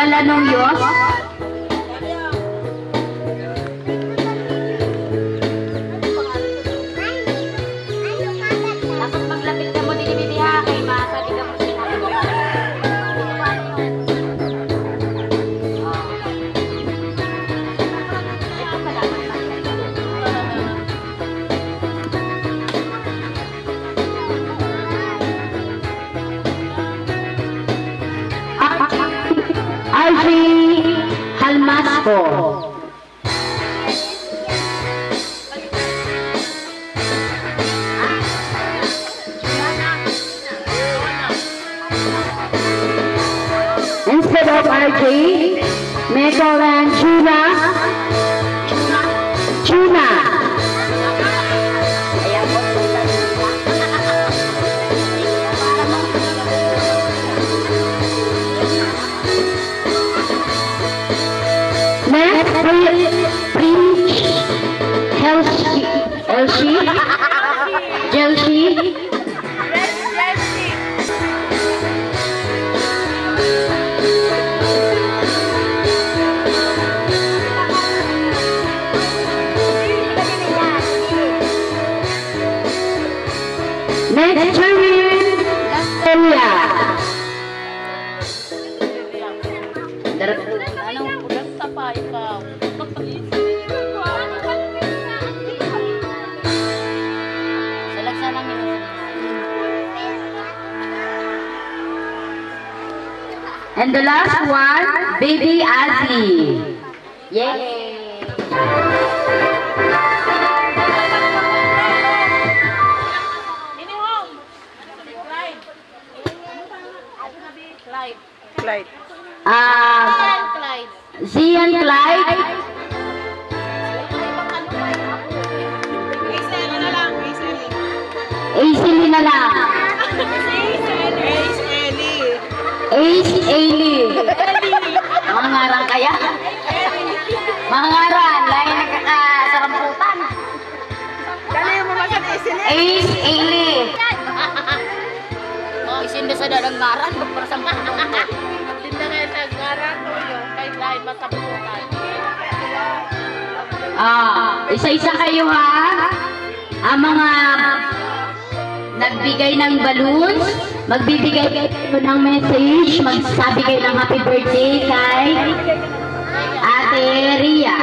Balanunyos. Dapat maglapit ka mo din bibi ha kay masabi ka mo sinabi mo. Archie Halmasco. Instead of Archie, Michael and Juna. Next, Prince Jelshi. Next, Jeremy Stella. Anong ulang tapa ikaw? Salagsa lang yun. And the last one, Baby Azzy. Yay! Clyde. Zian Clyde. Aiseli na lang. Ace Ailey. Mga ngarang kaya? Mga ngarang, lain nagkakasaramputan. Dali mo ba sa Ace Ailey. Oh, isinda sa dadang ngaran, magparasang ka. Tinda nga sa ngaran ko yun, kay lain mataputan. Isa-isa kayo ha. Ang mga nagbigay ng balloons, magbibigay kayo ng message, magsabi kayo ng happy birthday kay Ate Ria.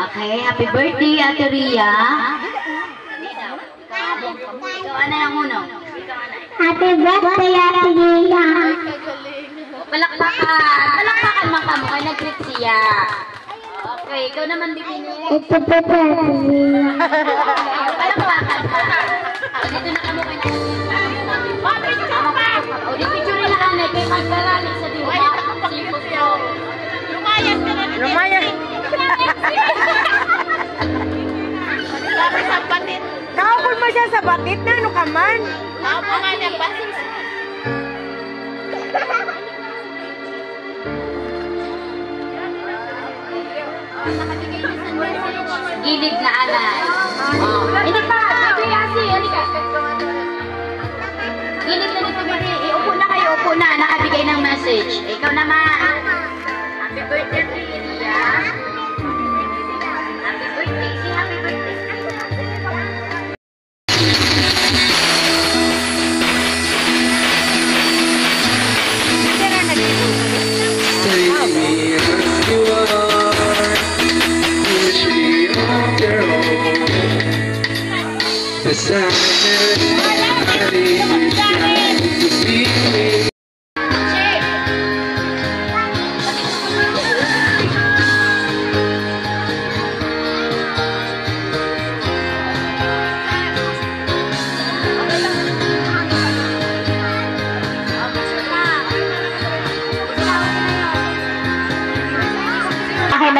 Okay, happy birthday Ate Ria. Ikaw ana yung uno. Happy birthday Ate Ria. Palakpakan mo kamo kay nag-greet siya. Okay, ikaw naman bigyan. Ito po Ate Ria. Palakpakan ka. Dito na kamo kay o, di picture na kanay kay magkaralig sa diwa. Sipot ko. Lumayas ka na. Lumayas. Lapit sa batit. Kaupon mo siya sa batit na ano ka man? Ako nga niya batit. Gilid na anay. Hindi pa. Baby Asi. Halika. Gilid na dito, baby. Upo na kayo. Upo na. Nakabigay ng message. Ikaw naman. Happy birthday, Ria. Happy birthday. Say happy birthday.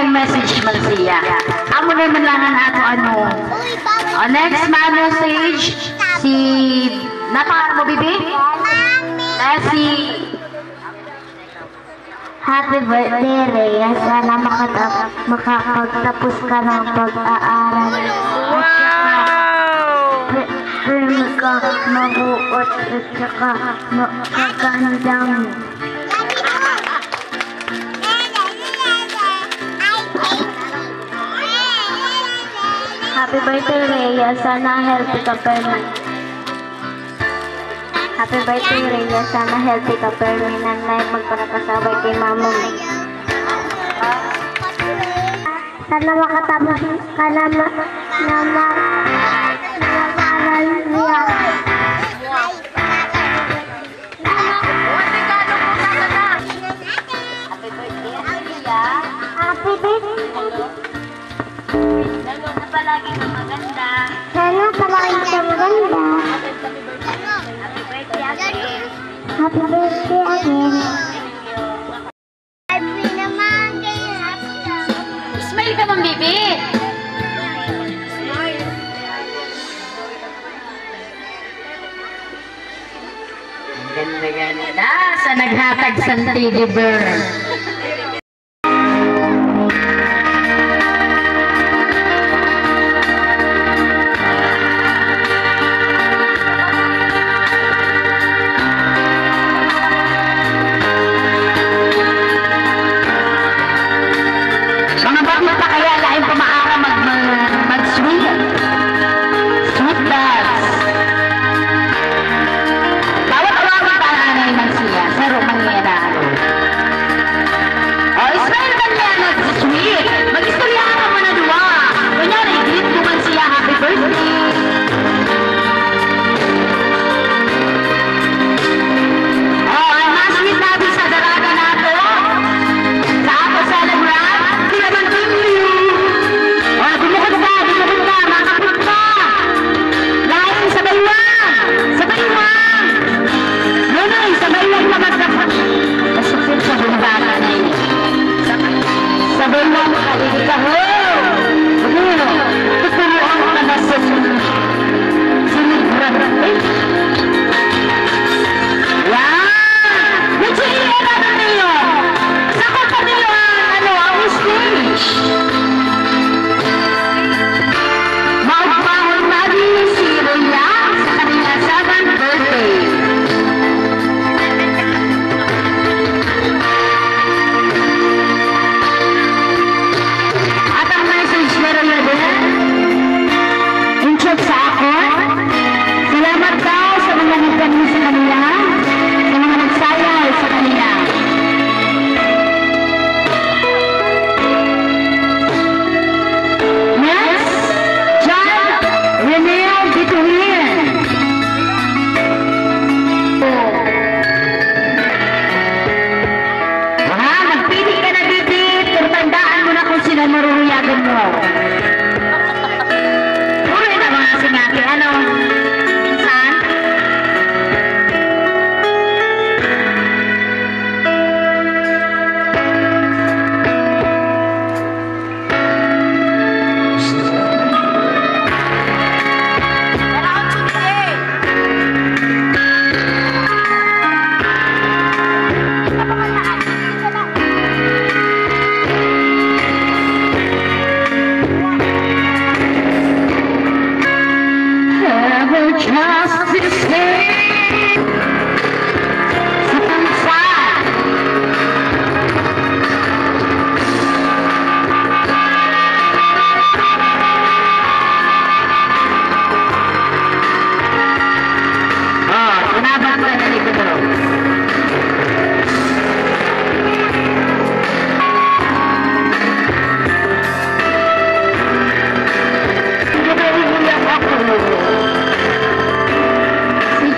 Message man siya. Amo naman lang ang ato ano. Next message si napakar mo bibi? Si happy birthday Rhea. Sana makapagtapos ka ng pag-aaral. Firm ka mabuot at saka magkaganda mo. Happy birthday, Rhea. Sana healthy ka permanent. Happy birthday, Rhea. Sana healthy ka permanent. Life magpanakasabay kay mama mo. Sana makatapos ka na mag-aral niya. Happy birthday, Rhea. Happy birthday. Lalo na palagi na maganda. Sana palagi na maganda. Happy birthday again. Happy birthday again. Happy naman kayo. Smile ka bang, baby? Ganda-ganda sa naghatag sa teddy bear. Mga bakit pa kaya lain pumaara mag-sweet? Sweet dogs. Bawat awawang paanay ng siya, saro mangyayari. O, Ismael man niya nag-sweet. Mag-istoryahan ka mo na duwa. Kunyari, greet mo man siya, happy birthday. O, ang mga sweet natin sa daraga nato. Sa ako celebrate. Sabay mo makaligid ka ho! Tuturuan ka na sa sinibran. Yan! Nagsihira na niyo! Saka pa niyo ang stage! Maugpahon na din si Rhea sa kanyang 7th birthday. At ang message na Rhea din, in-check sa ako, salamat daw sa mga nagkami sa kanila, sa mga nagsayay sa kanila. Next, John Reneo Bituin. Magpili ka na, Bibi. Tandaan mo na kung sino maruruyagan mo. Puro na mga sinabi. Ano? Pinsan? Si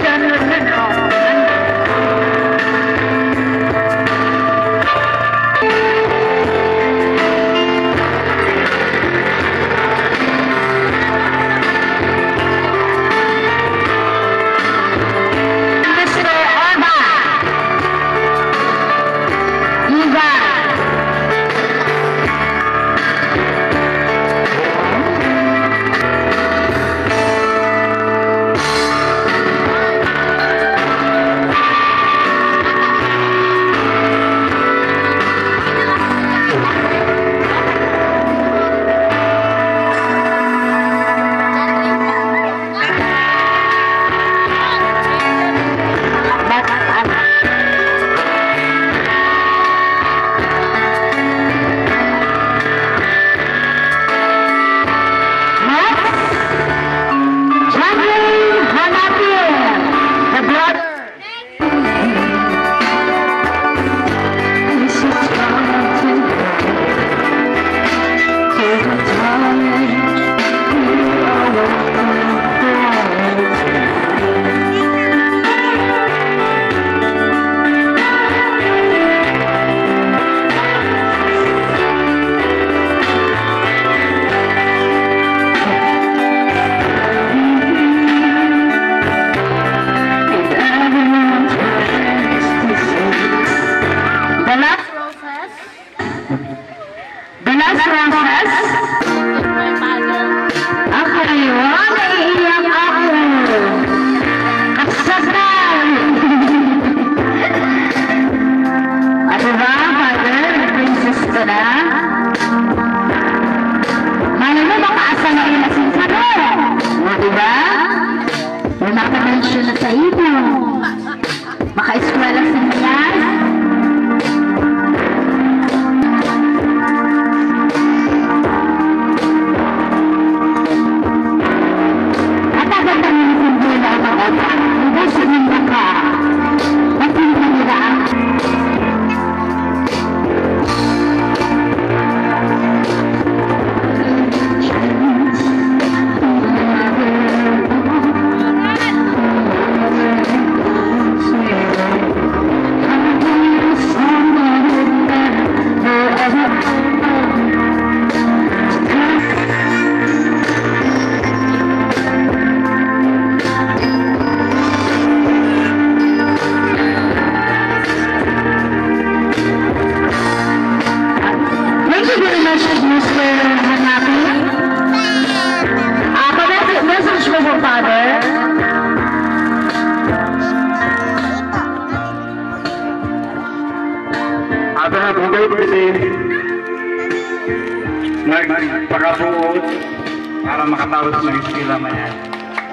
para makatapos mag-eskwela man yan.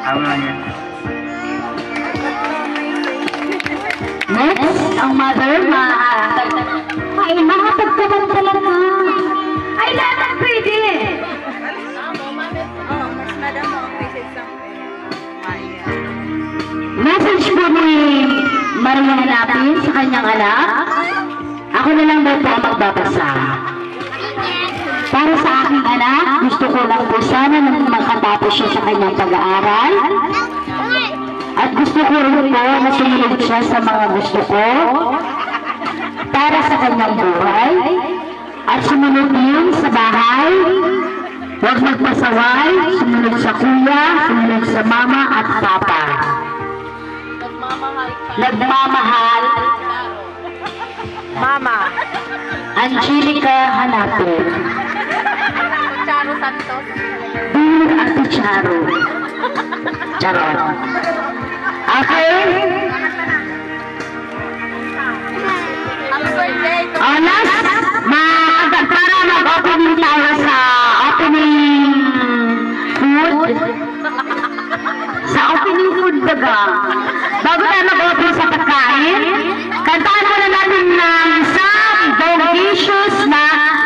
Ano lang yan. Next, ang mother, ay, mahatag ka man talaga. Ay, lahat pwede. Message po ni Maria Hanapin sa kanyang anak. Ako na lang daw po ang magbabasa. Para sa aking anak, gusto ko lang po sana na makatapos siya sa kanyang pag-aaral. At gusto ko rin po na sumunod siya sa mga gusto ko para sa kanyang buhay. At sumunod din sa bahay. Huwag magpasaway, sumunod sa kuya, sumunod sa mama at papa. Nagmamahal. Mama. Angelica Hanapin. Charo Santos. Dear Ate Charo. Charot. Okay? Happy birthday to Last, para mag-opening tayo sa opening food. Sa opening food baga. Bago tayo mag-open sa pagkain, kantaan muna natin ng isang delicious na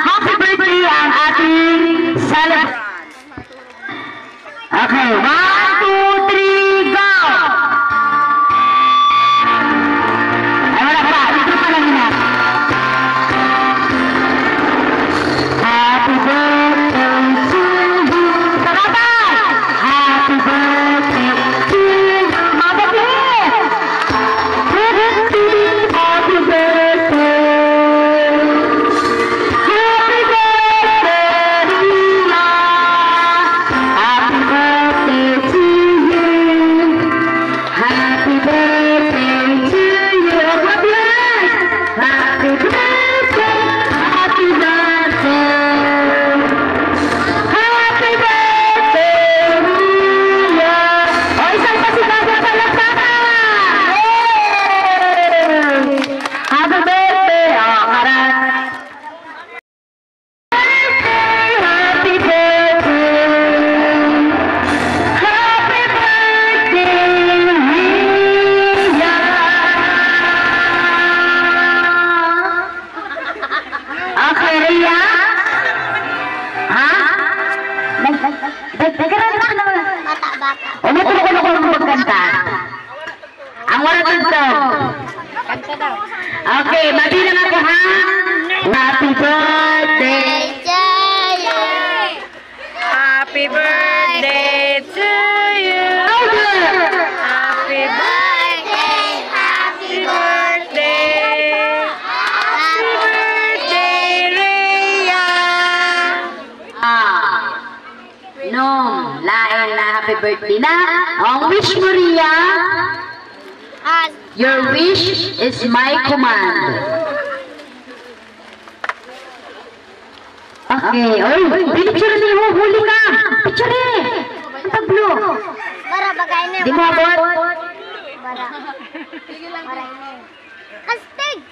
happy birthday ang ating celebrant. Okay, 1, 2, 3, go! Ay, wala pa. Dito pa lang na. Happy birthday to you. Tagabay! Happy birthday to you. Mababit! Happy birthday! Happy birthday, Rina! Happy birthday to you! Happy birthday to you! God bless! Happy birthday! Happy birthday! Happy birthday, Rina! O, isang pasigaga palakpakan! Yay! Happy birthday! O, karat! Happy birthday! Happy birthday, Rhea! Okay, Rhea? Ha? Nagkaroon ka na. Umutulo ko ng magkanta. Ang wala tugtog. Kanta daw. Okay, mabilang ako ha. Happy birthday. Happy birthday to you. Louder. Happy birthday. Happy birthday. Happy birthday, Rhea. Nung lain na happy birthday na. Ang wish mo, Rhea. Your wish is my command. Okay. Oy, picture ni mo. Huli ka. Picture eh. Ang tablo. Bara bagay na. Di mo abot. Bara. Bara ini. Kastig.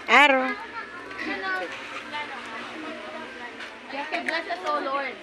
Aro. Bless us, O Lord.